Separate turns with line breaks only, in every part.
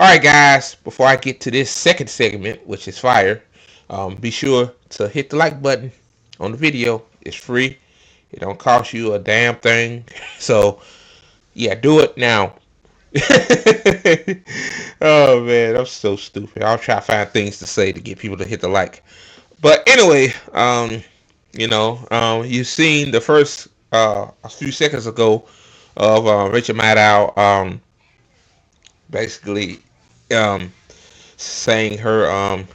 right, guys. Before I get to this second segment, which is fire, be sure to hit the like button on the video. It's free. It don't cost you a damn thing. So yeah, do it now. Oh man, I'm so stupid. I'll try to find things to say to get people to hit the like. But anyway, you've seen the first a few seconds ago of Rachel Maddow basically um, saying her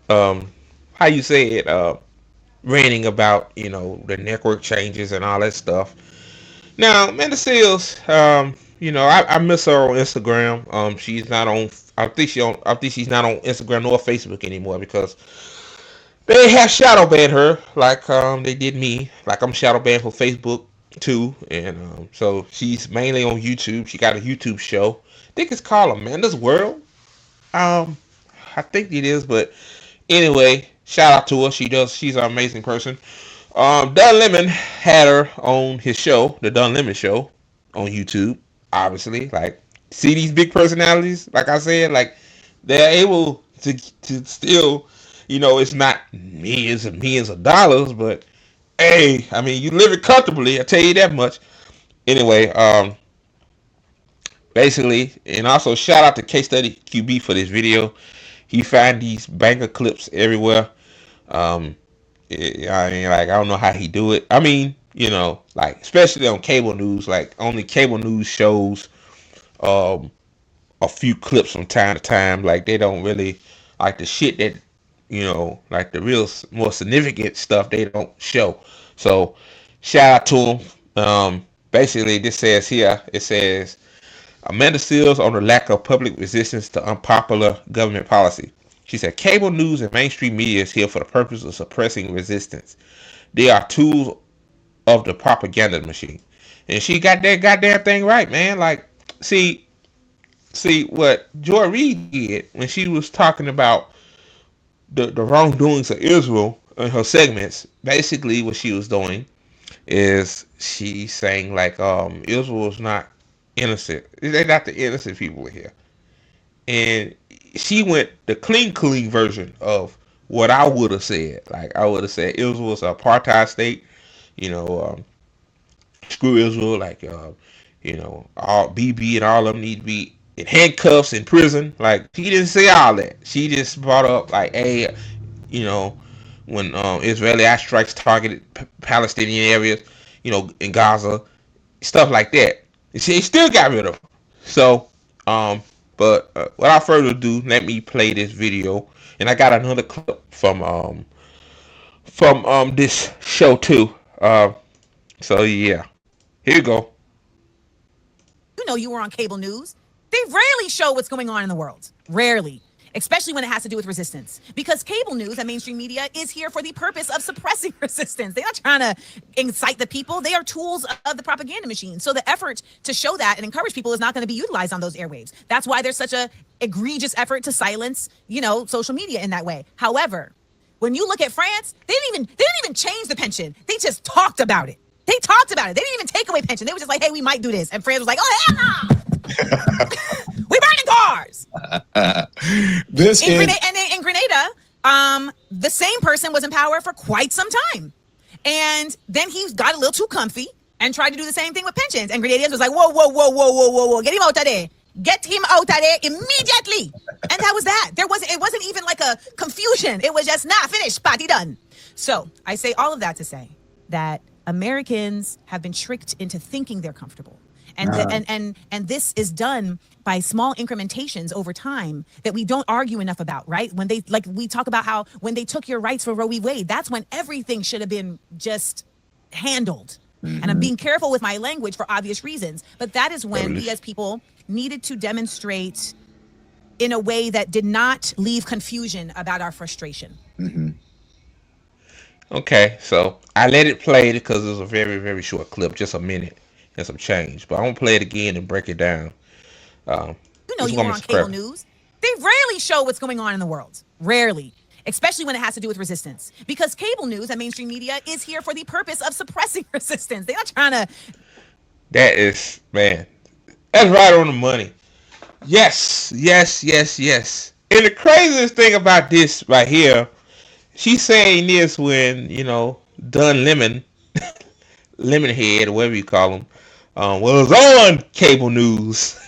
um, how you say it ranting about the network changes and all that stuff. Now, Amanda Seals, I miss her on Instagram. She's not on. I think she's not on Instagram nor Facebook anymore because they have shadow banned her like they did me. Like I'm shadow banned for Facebook too, and so she's mainly on YouTube. She got a YouTube show. I think it's called Amanda's World. Um, I think it is, but anyway, shout out to her. She's an amazing person. Don Lemon had her on his show, the Don Lemon Show, on YouTube. Obviously, like see these big personalities. Like I said, like they're able to still, it's not millions and millions of dollars, but hey, I mean, you live it comfortably. I tell you that much. Anyway, basically, and also shout out to K Study QB for this video. He find these banger clips everywhere. Um, I mean, like I don't know how he do it. I mean, like especially on cable news, like only cable news shows um a few clips from time to time. Like they don't really like the shit that like the real more significant stuff they don't show. So shout out to him. Basically, this says here it says Amanda Seals on the lack of public resistance to unpopular government policy. She said, cable news and mainstream media is here for the purpose of suppressing resistance. They are tools of the propaganda machine. And she got that goddamn thing right, man. Like, see what Joy Reid did when she was talking about the wrongdoings of Israel in her segments. Basically, what she was doing is she saying like Israel is not innocent. They're not the innocent people here. And she went the clean version of what I would have said. Like I would have said Israel was an apartheid state. You know, screw Israel. Like all BB and all of them need to be in handcuffs in prison. Like she didn't say all that. She just brought up like, hey, you know, when Israeli airstrikes targeted Palestinian areas, in Gaza, stuff like that. She still got rid of them. So, but without further ado, let me play this video, and I got another clip from this show too. So yeah, here you go.
You were on cable news. They rarely show what's going on in the world. Rarely. Especially when it has to do with resistance. Because cable news and mainstream media is here for the purpose of suppressing resistance. They're not trying to incite the people. They are tools of the propaganda machine. So the effort to show that and encourage people is not going to be utilized on those airwaves. That's why there's such a egregious effort to silence, social media in that way. However, when you look at France, they didn't even change the pension. They just talked about it. They talked about it. They didn't even take away pension. They were just like, hey, we might do this. And France was like, oh, hell no. We burning cars. In Grenada, the same person was in power for quite some time. And then he got a little too comfy and tried to do the same thing with pensions. And Grenadians was like, whoa. Get him out of there. Get him out of there immediately. And that was that. It wasn't even like a confusion. It was just, finished, party done. So I say all of that to say that Americans have been tricked into thinking they're comfortable. And this is done by small incrementations over time that we don't argue enough about, right? When we talk about how when they took your rights for Roe v. Wade, that's when everything should have been just handled. Mm-hmm. And I'm being careful with my language for obvious reasons. But that is when we as people needed to demonstrate in a way that did not leave confusion about our frustration.
Mm-hmm. Okay, so I let it play because it was a very, very short clip, just a minute and some change. But I'm going to play it again and break it down.
You were on cable news. They rarely show what's going on in the world. Rarely. Especially when it has to do with resistance. Because cable news and mainstream media is here for the purpose of suppressing resistance. They're not trying to...
That is, man, that's right on the money. Yes, yes, yes, yes. And the craziest thing about this right here, she's saying this when, Don Lemonhead, or whatever you call him, was on cable news.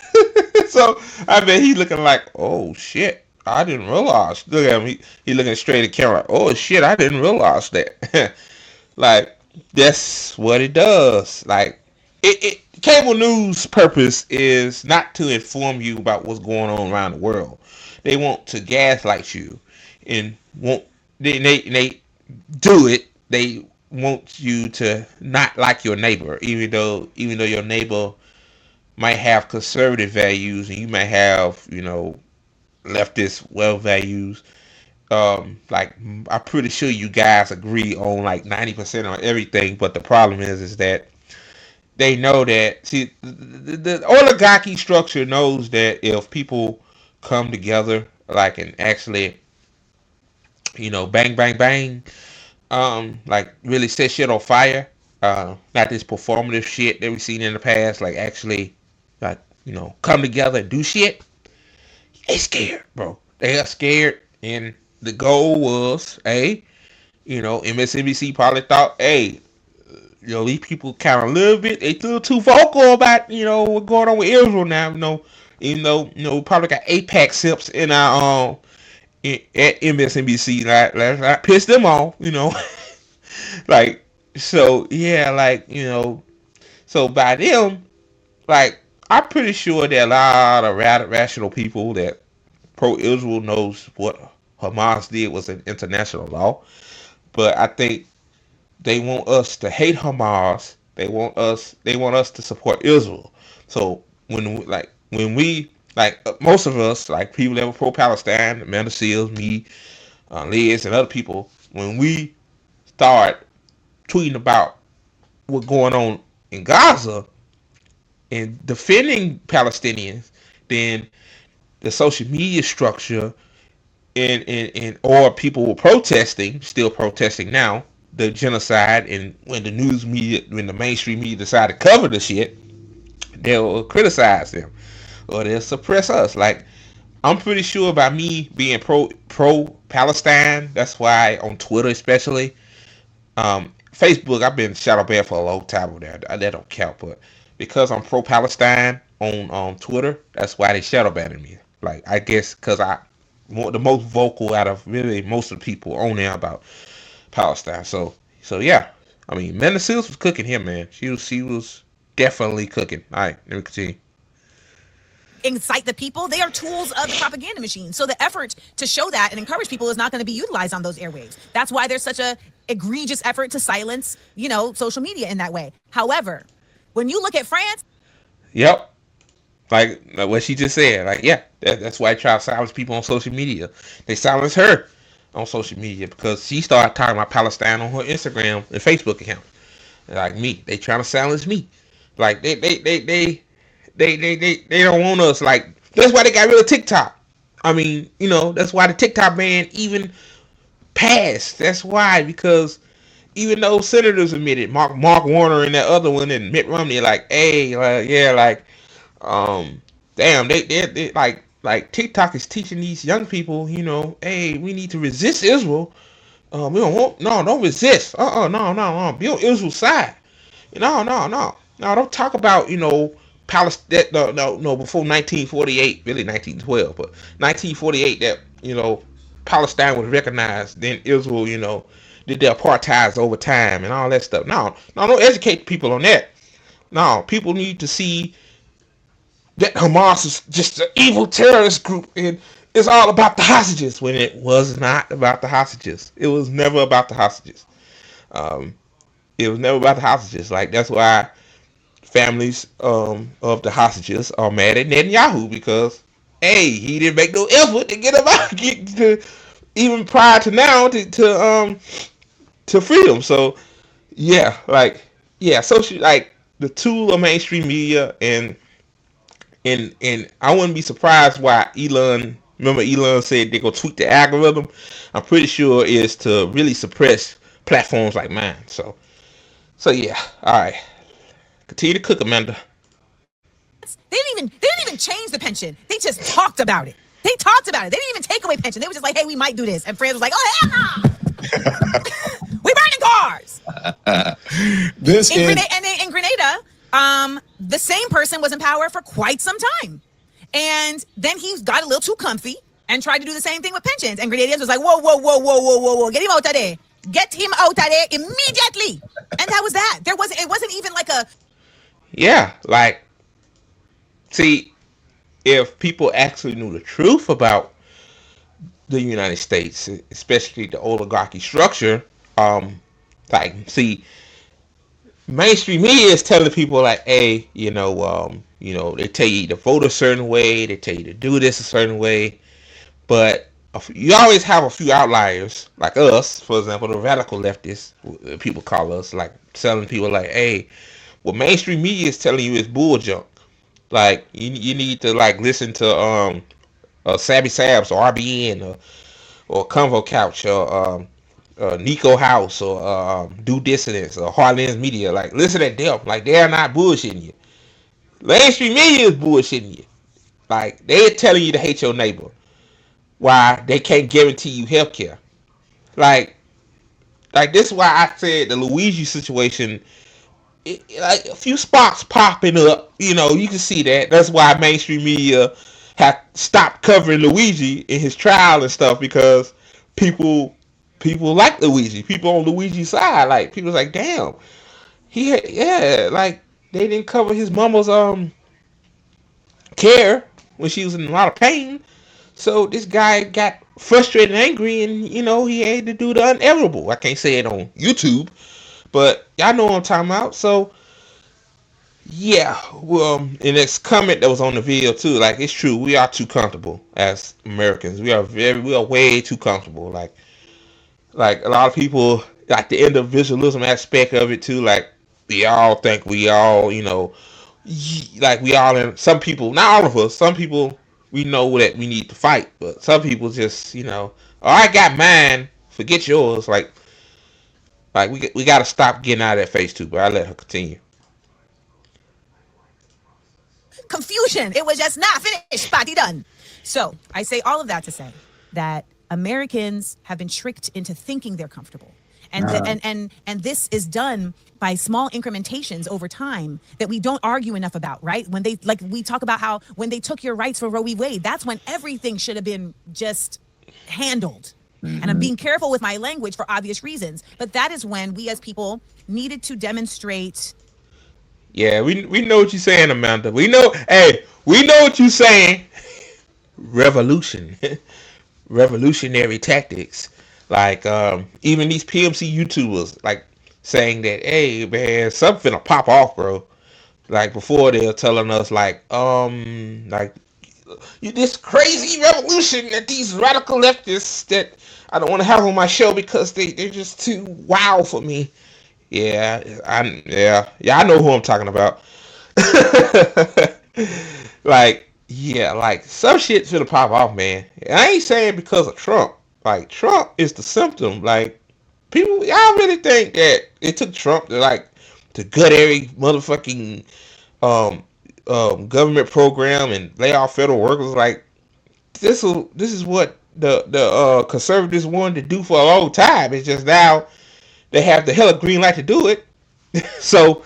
So I bet he's looking like, oh shit, I didn't realize. Look at him, he looking straight at the camera. Oh shit, I didn't realize that. Like, that's what it does. Like, cable news purpose is not to inform you about what's going on around the world. They want to gaslight you, and want they do it. They want you to not like your neighbor, even though your neighbor might have conservative values and you might have leftist well values. Like, I'm pretty sure you guys agree on like 90% on everything, but the problem is that they know that, see, the oligarchy structure knows that if people come together, like, and actually, bang bang bang, like really set shit on fire, not this performative shit that we've seen in the past, like actually, like, come together and do shit. They scared, bro. They are scared, and the goal was, MSNBC probably thought, hey, these people kind of a little bit, they still too vocal about, what's going on with Israel now, even though, we probably got APAC sips in our, at MSNBC, like, let's not piss them off, like, so, yeah, like, so by them, like, I'm pretty sure that a lot of rational people that pro-Israel knows what Hamas did was an international law, but I think they want us to hate Hamas. They want us to support Israel. So when we most of us, like people that were pro-Palestine, Amanda Seals, me, Liz, and other people, when we start tweeting about what's going on in Gaza and defending Palestinians, then the social media structure and or people were protesting, still protesting now, the genocide, and when the news media, when the mainstream media decided to cover the shit, they'll criticize them or they'll suppress us. Like, I'm pretty sure by me being pro Palestine, that's why on Twitter especially, Facebook, I've been shadow banned for a long time with that don't count, but because I'm pro Palestine on Twitter, that's why they shadow banning me. Like, I guess because I the most vocal out of really most of the people on there about Palestine. So yeah. I mean, Amanda Seals was cooking him, man. She was definitely cooking. All right, let me continue.
Incite the people. They are tools of the propaganda machine. So the effort to show that and encourage people is not going to be utilized on those airwaves. That's why there's such a egregious effort to silence, social media in that way. However, when you look at France,
Yep. Like what she just said. Like, yeah, that's why I try to silence people on social media. They silence her on social media because she started talking about Palestine on her Instagram and Facebook account. Like me, they trying to silence me. Like they don't want us. Like, that's why they got rid of TikTok. I mean, that's why the TikTok ban even passed. That's why, because even though senators admitted, Mark Warner and that other one and Mitt Romney, like, hey, yeah, like, damn, they like TikTok is teaching these young people, hey, we need to resist Israel. We don't want, no, don't resist. No, be on Israel's side. No, don't talk about, Palestine. No, before 1948, really 1912, but 1948 that, Palestine was recognized. Then Israel, did their apartheid over time and all that stuff. No, don't educate people on that. No, people need to see that Hamas is just an evil terrorist group and it's all about the hostages, when it was not about the hostages. It was never about the hostages. Um, it was never about the hostages. Like, that's why families of the hostages are mad at Netanyahu, because, hey, he didn't make no effort to get them out, even prior to now, to freedom. So yeah, like, yeah, social, like, the tool of mainstream media, and I wouldn't be surprised why Elon. Remember, Elon said they're gonna tweak the algorithm. I'm pretty sure is to really suppress platforms like mine. So yeah. All right, continue to cook, Amanda.
they didn't even even change the pension. They just talked about it. They talked about it. They didn't even take away pension. They were just like, hey, we might do this. And France was like, oh, hell no. We burning cars. In Grenada, the same person was in power for quite some time. And then he got a little too comfy and tried to do the same thing with pensions. And Grenadians was like, whoa. Get him out of there. Get him out of there immediately. And that was that. It wasn't even like a...
Yeah, like, see, if people actually knew the truth about the United States, especially the oligarchy structure, like, see, mainstream media is telling people like, hey, they tell you to vote a certain way, they tell you to do this a certain way, but you always have a few outliers, like us, for example, the radical leftists, people call us, like, telling people like, hey, what mainstream media is telling you is bull junk. Like, you need to, like, listen to Savvy Sabs or RBN or Convo Couch or Nico House or Do Dissidence or Heartlands Media. Like, listen to them. Like, they're not bullshitting you. Mainstream media is bullshitting you. Like, they're telling you to hate your neighbor. Why they can't guarantee you health care. Like this is why I said the Luigi situation, like a few spots popping up, you can see that. That's why mainstream media have stopped covering Luigi in his trial and stuff, because people like Luigi. People on Luigi's side, like, people's like, damn, like, they didn't cover his mama's care when she was in a lot of pain. So this guy got frustrated and angry, and he had to do the inevitable. I can't say it on YouTube, but y'all know what I'm talking about. So yeah, well, and this comment that was on the video too, like, it's true, we are too comfortable as Americans. We are way too comfortable. Like a lot of people, like, the individualism aspect of it too. Like, we all think we all, like, we all in. Some people, not all of us. Some people, we know that we need to fight, but some people just, oh, I got mine, forget yours. Like we got to stop getting out of that phase too. But I let her continue.
Confusion. It was just not finished. Party done. So I say all of that to say that Americans have been tricked into thinking they're comfortable. And this is done by small incrementations over time that we don't argue enough about, right? When they, like, we talk about how when they took your rights for Roe v. Wade, that's when everything should have been just handled. Mm-hmm. And I'm being careful with my language for obvious reasons, but that is when we as people needed to demonstrate.
Yeah, we know what you're saying, Amanda. We know what you're saying. Revolutionary tactics. Like, even these PMC YouTubers, like, saying that, hey, man, something finna pop off, bro. Like, before they're telling us, like, this crazy revolution that these radical leftists that I don't want to have on my show because they're just too wild for me. Yeah, I know who I'm talking about. Like, some shit finna pop off, man. I ain't saying because of Trump. Like, Trump is the symptom. Like, y'all really think that it took Trump to gut every motherfucking government program and lay off federal workers? Like, this is what the conservatives wanted to do for a long time. It's just now they have the hella green light to do it. So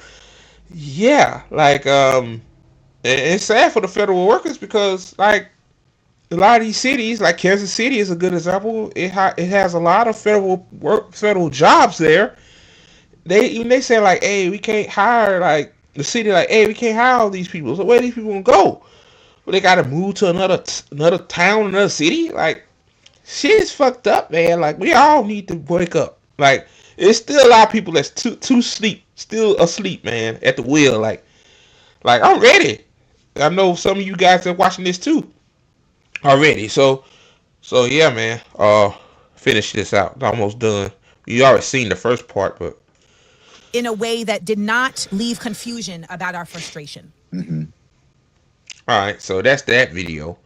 yeah, like, it's sad for the federal workers because, like, a lot of these cities, like Kansas City is a good example. It has a lot of federal jobs there. They say, like, hey, we can't hire, like, the city, like, hey, we can't hire all these people. So where these people gonna go? Well, they gotta move to another town, another city. Like, shit's fucked up, man. Like, we all need to wake up. Like, there's still a lot of people that's still asleep, man, at the wheel. Like I'm ready. I know some of you guys are watching this too already. So yeah, man. Finish this out. Almost done. You already seen the first part, but
in a way that did not leave confusion about our frustration.
Mm-hmm. All right, so that's that video.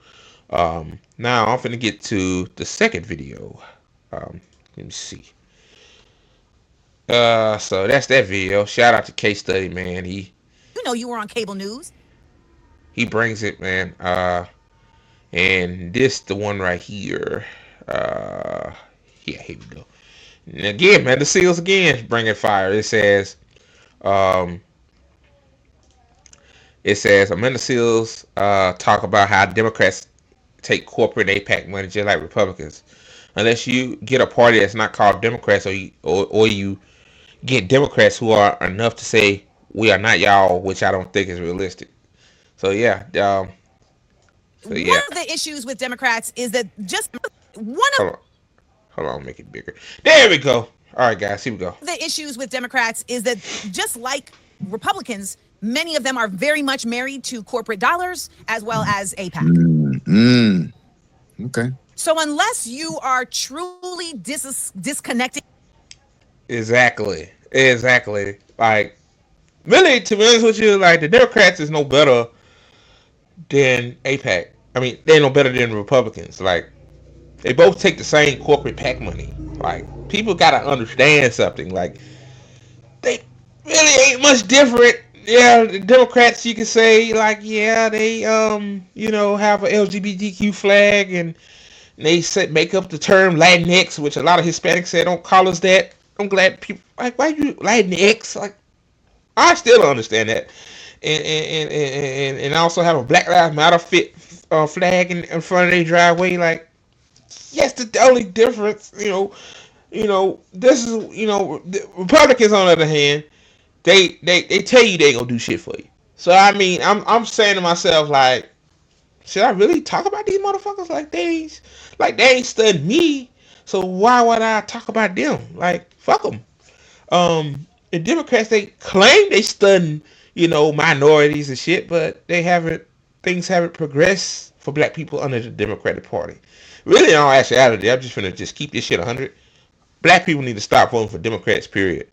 Now I'm finna get to the second video. Let me see. So that's that video. Shout out to Case Study, man.
You were on cable news.
He brings it, man. And this the one right here. Yeah, here we go. And again, man, the Seals again bringing fire. Um, it says Amanda Seals talk about how Democrats take corporate APAC money just like Republicans. Unless you get a party that's not called Democrats, or you get Democrats who are enough to say we are not y'all, which I don't think is realistic. So yeah, so
One
yeah.
of the issues with Democrats is that just one of
Hold on, hold on, make it bigger. There we go. All right, guys, here we go.
the issues with Democrats is that just like Republicans, many of them are very much married to corporate dollars as well as APAC.
Okay.
So unless you are truly disconnected,
Exactly, exactly. Like, really, to be honest with you, like the Democrats is no better than APAC. I mean, they're no better than Republicans. Like, they both take the same corporate PAC money. Like, people gotta understand something. Like, they really ain't much different. Yeah, the Democrats, you can say, like, yeah, they have an LGBTQ flag, and they make up the term Latinx, which a lot of Hispanics say don't call us that. I'm glad people like, why you Latinx? Like, I still don't understand that. And I also have a Black Lives Matter flag in front of their driveway. Like, yes, the only difference, this is, the Republicans on the other hand, they tell you they ain't gonna do shit for you. So I mean, I'm saying to myself, like, should I really talk about these motherfuckers? They ain't studying me. So why would I talk about them? Like, fuck them. The Democrats, they claim they studying, minorities and shit, but things haven't progressed for black people under the Democratic Party. Really, in all actuality, I'm just gonna just keep this shit 100. Black people need to stop voting for Democrats, period,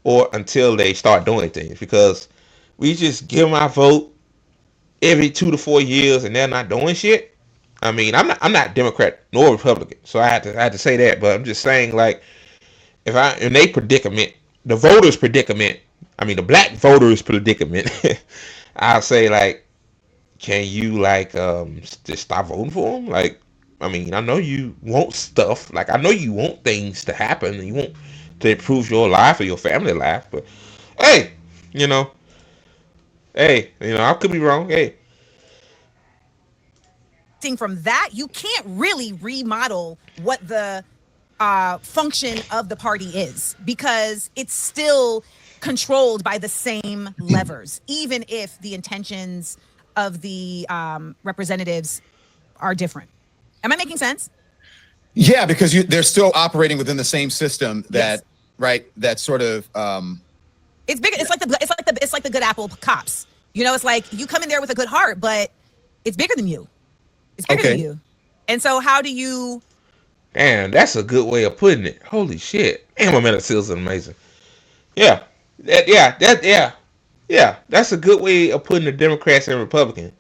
or until they start doing things, because we just give them our vote every 2 to 4 years and they're not doing shit. I mean, I'm not Democrat nor Republican, so I had to say that. But I'm just saying, like, if I in a predicament, the voters' predicament, I mean the black voters' predicament, I'll say, like, can you, like, just stop voting for them? Like, I mean, I know you want stuff, like, I know you want things to happen, and you want to improve your life or your family life, but hey, you know, I could be wrong. Hey,
from that, you can't really remodel what the function of the party is, because it's still controlled by the same levers, even if the intentions of the representatives are different. Am I making sense?
Yeah, because they're still operating within the same system that,
Yes.
right? That sort of.
It's bigger. It's like the good apple cops. It's like you come in there with a good heart, but it's bigger than you. It's bigger than you. And so how do you?
damn, that's a good way of putting it. Holy shit, damn, Amanda Seals is amazing. Yeah, yeah. That's a good way of putting the Democrats and Republicans.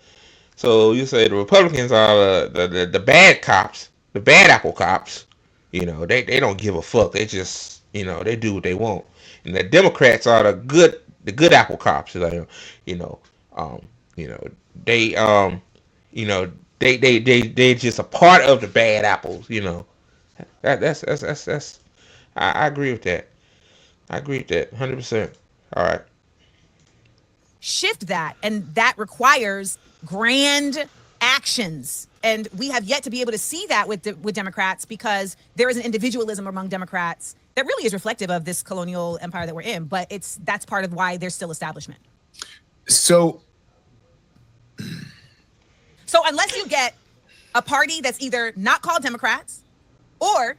So you say the Republicans are the bad cops, the bad apple cops. They don't give a fuck. They just, they do what they want. And the Democrats are the good apple cops. Like, you know, um, you know, they you know, they just a part of the bad apples. That's I agree with that. I agree with that 100%. All right.
Shift that, and that requires grand actions, and we have yet to be able to see that with Democrats, because there is an individualism among Democrats that really is reflective of this colonial empire that we're in, but that's part of why there's still establishment.
So
Unless you get a party that's either not called Democrats, or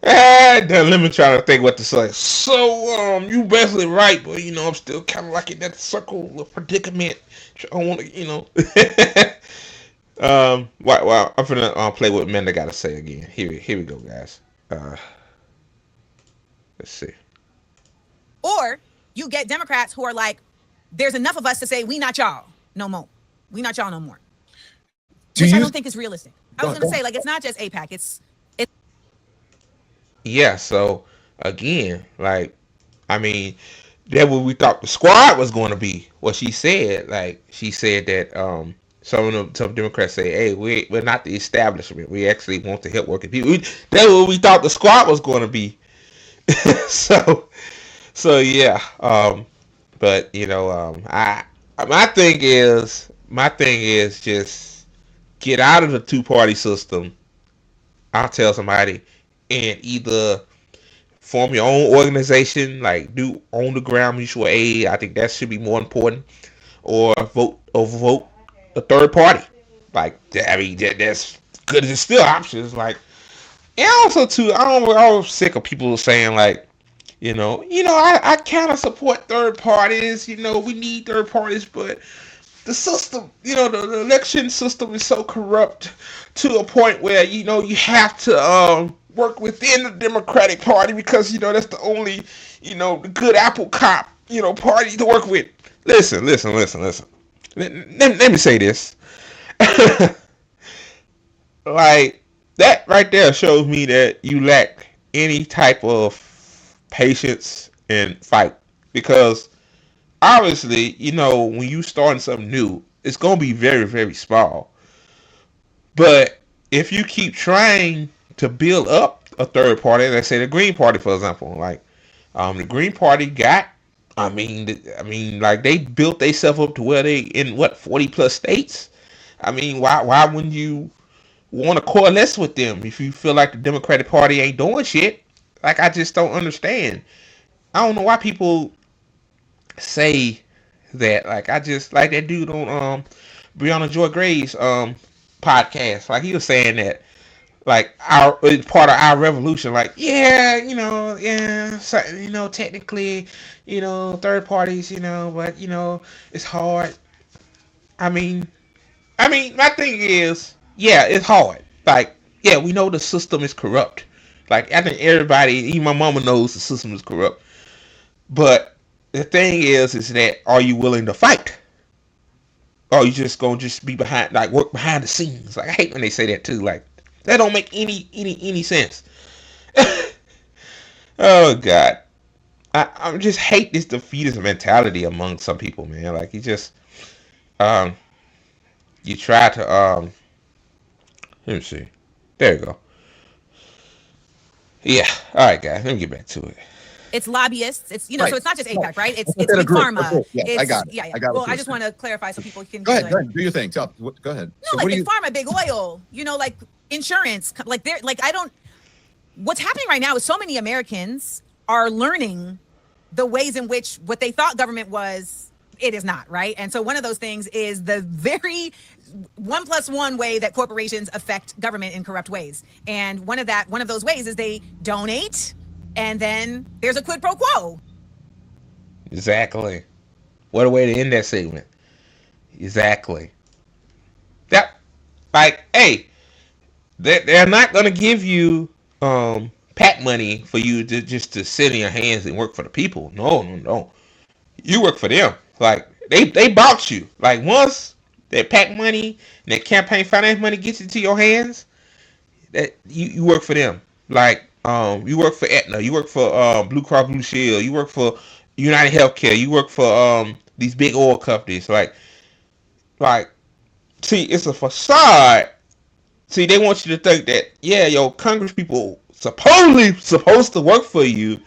Let me try to think what to say. So, you basically right, but I'm still kind of like in that circle of predicament. I want to. Well, I'm gonna play what Amanda got to say again. Here we go, guys. Let's see.
or you get Democrats who are like, there's enough of us to say we not y'all no more. We not y'all no more. Which I don't think is realistic. I was going to say, like, it's not just APAC. It's
Yeah. So again, like, I mean, That what we thought the squad was going to be. What she said, like she said that some Democrats say, "Hey, we're not the establishment. We actually want to help working people." That's what we thought the squad was going to be. so so yeah. But I my thing is just get out of the two-party system. I'll tell somebody, and either form your own organization, like do on the ground mutual aid. I think that should be more important, or vote a third party. Like I mean, that's good. There's still options. Like, and also too, I'm sick of people saying like, I kind of support third parties. We need third parties, but the system, the election system is so corrupt to a point where you have to work within the Democratic Party because that's the only the good apple cop party to work with. Listen. Let me say this. Like that right there shows me that you lack any type of patience and fight because obviously, when you starting something new, it's gonna be very, very small. But if you keep trying to build up a third party, let's say the Green Party, for example, like the Green Party got, like they built themselves up to where they in what 40 plus states. I mean, why wouldn't you want to coalesce with them if you feel like the Democratic Party ain't doing shit? Like I just don't understand. I don't know why people say that. Like I just like that dude on Brianna Joy Gray's podcast. Like he was saying that like it's part of our revolution. Like so, technically, third parties, but it's hard. I mean, my thing is, yeah, it's hard. Like, yeah, we know the system is corrupt. Like I think everybody, even my mama knows the system is corrupt. But the thing is that are you willing to fight? Or are you just gonna just be behind, like work behind the scenes? Like I hate when they say that too. Like that don't make any sense. Oh God, I just hate this defeatist mentality among some people, man. Like you just you try to let me see. There you go. Yeah. All right, guys. Let me get back to it.
It's lobbyists. It's
Right.
so it's not just APAC, right? It's
Within a
big
group,
pharma.
a group. Yeah, I
It's
got it.
yeah.
I got
Well,
what
I
you're
just
saying.
want to clarify so people can
Go ahead.
like,
Go ahead. Do your thing. Go ahead.
no,
So
like
what do
big
you?
pharma, big oil. Like insurance. Like they're like I don't. What's happening right now is so many Americans are learning the ways in which what they thought government was, it is not, right? And so one of those things is the very 1+1 way that corporations affect government in corrupt ways. And one of those ways is they donate, and then there's a quid pro quo.
Exactly. What a way to end that segment. Exactly. That, like, hey, they're not gonna give you PAC money for you to just to sit in your hands and work for the people. No. You work for them. Like they bought you. Like once that PAC money and that campaign finance money gets into your hands, that you work for them. Like you work for Aetna, you work for Blue Cross Blue Shield, you work for United Healthcare, you work for these big oil companies. Like see, it's a facade. See, they want you to think that yeah, your Congress people supposedly supposed to work for you,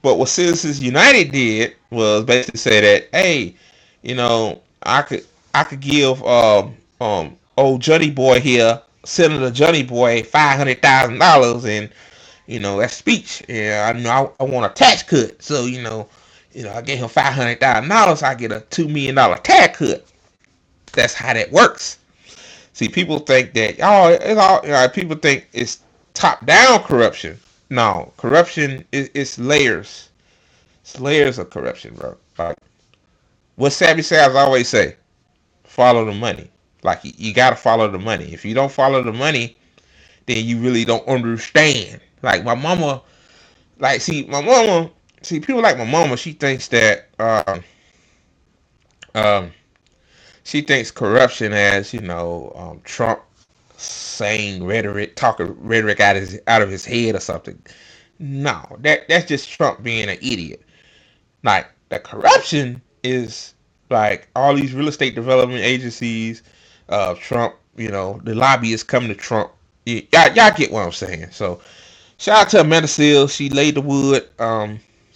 but what Citizens United did was basically say that hey, I could give old Johnny Boy here, Senator Johnny Boy, $500,000 and that speech. Yeah, I know I want a tax cut, so I gave him $500,000, I get a $2 million tax cut. That's how that works. See, people think that it's all. People think it's top down corruption. No, corruption is layers. It's layers of corruption, bro. Like what Savvy Savs always say, follow the money. Like you gotta follow the money. If you don't follow the money, then you really don't understand. Like my mama, people like my mama. She thinks that she thinks corruption as Trump saying rhetoric, talking rhetoric out of his head or something. No, that's just Trump being an idiot. Like The corruption is like all these real estate development agencies, Trump, the lobbyists coming to Trump. Y'all get what I'm saying. So shout out to Amanda Seales. She laid the wood.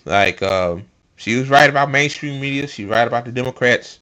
Like she was right about mainstream media. She right about the Democrats.